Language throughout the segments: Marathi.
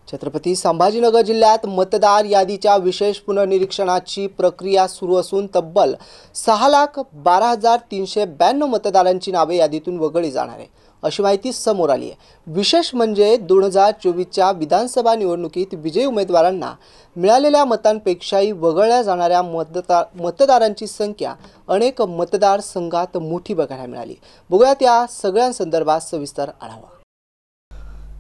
छत्रपती संभाजीनगर जिल्ह्यात मतदार यादीच्या विशेष पुनर्निरीक्षणाची प्रक्रिया सुरू असून तब्बल 6,12,392 मतदारांची नावे यादीतून वगळली जाणार आहे, अशी माहिती समोर आली आहे। विशेष म्हणजे 2024च्या विधानसभा निवडणुकीत विजयी उमेदवारांना मिळालेल्या मतांपेक्षाही वगळल्या जाणाऱ्या मतदारांची संख्या अनेक मतदारसंघात मोठी बघायला मिळाली। बघूयात या सगळ्यांसंदर्भात सविस्तर आढावा।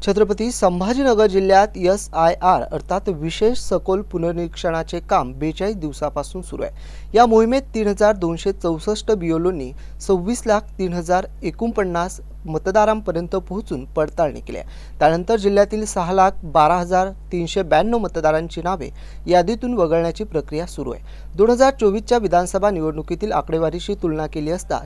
छत्रपती संभाजीनगर जिल्ह्यात SIR अर्थात विशेष सखोल पुनर्निरीक्षणाचे काम 42 दिवसापासून सुरू आहे। या मोहिमेत 3,264 BLOंनी 26,03,049 मतदारांपर्यंत पोहोचून पडताळणी केली आहे। त्यानंतर जिल्ह्यातील 6,12,392 मतदारांची नावे यादीतून वगळण्याची प्रक्रिया सुरू आहे। 2024च्या विधानसभा निवडणुकीतील आकडेवारीशी तुलना केली असता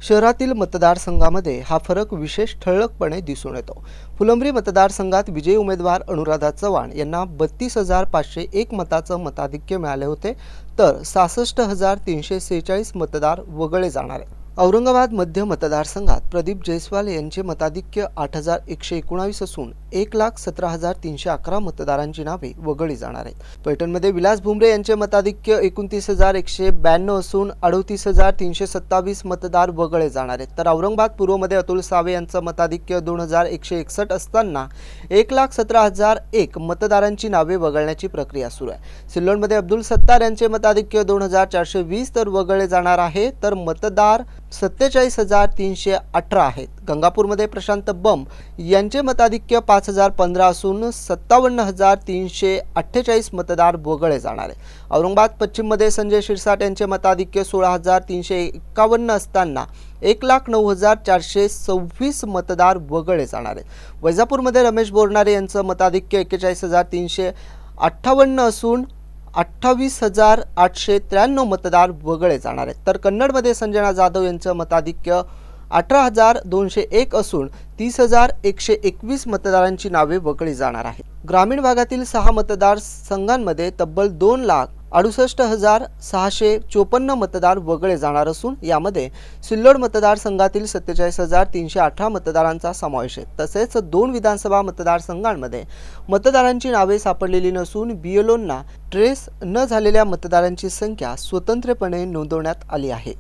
शहरातील मतदारसंघामध्ये हा फरक विशेष ठळकपणे दिसून येतो। फुलंब्री मतदारसंघात विजयी उमेदवार अनुराधा चव्हाण यांना 32,501 मताचं मताधिक्य मिळाले होते, तर 66,346 मतदार वगळले जाणार आहेत। औरंगाबाद मध्य मतदारसंघात प्रदीप जयस्वाल यांचे मताधिक्य 8,119 असून 1,17,311 मतदारांची नावे वगळली जाणार आहेत। पैठणमध्ये विलास भुमरे यांचे मताधिक्य 29,192 असून 38,327 मतदार वगळले जाणार आहेत। तर औरंगाबाद पूर्वमध्ये अतुल सावे यांचं मताधिक्य 2,161 असताना 1,17,001 मतदारांची नावे वगळण्याची प्रक्रिया सुरू आहे। सिल्लोडमध्ये अब्दुल सत्तार यांचे मताधिक्य 2,420 तर वगळले जाणार आहे, तर मतदार 47,318 आहेत। गंगापूरमध्ये प्रशांत बम यांचे मताधिक्य 5,015 असून 57,348 मतदार वगळले जाणार आहे। औरंगाबाद पश्चिममध्ये संजय शिरसाट यांचे मताधिक्य 16,351 असताना 1,09,426 मतदार वगळले जाणार आहेत। वैजापूरमध्ये रमेश बोरनारे यांचं मताधिक्य 41,358 असून 28,893 मतदार वगळले जाणार आहेत। तर कन्नडमध्ये संजना जाधव यांचं मताधिक्य 18,201 असून 30,121 मतदारांची नावे वगळली जाणार आहेत। ग्रामीण भागातील 6 मतदारसंघांमध्ये तब्बल 2,68,654 मतदार वगळले जाणार असून यामध्ये सिल्लोड मतदारसंघातील 47,318 मतदारांचा समावेश आहे। तसेच 2 विधानसभा मतदारसंघांमध्ये मतदारांची नावे सापडलेली नसून BLOंना ट्रेस न झालेल्या मतदारांची संख्या स्वतंत्रपणे नोंदवण्यात आली आहे।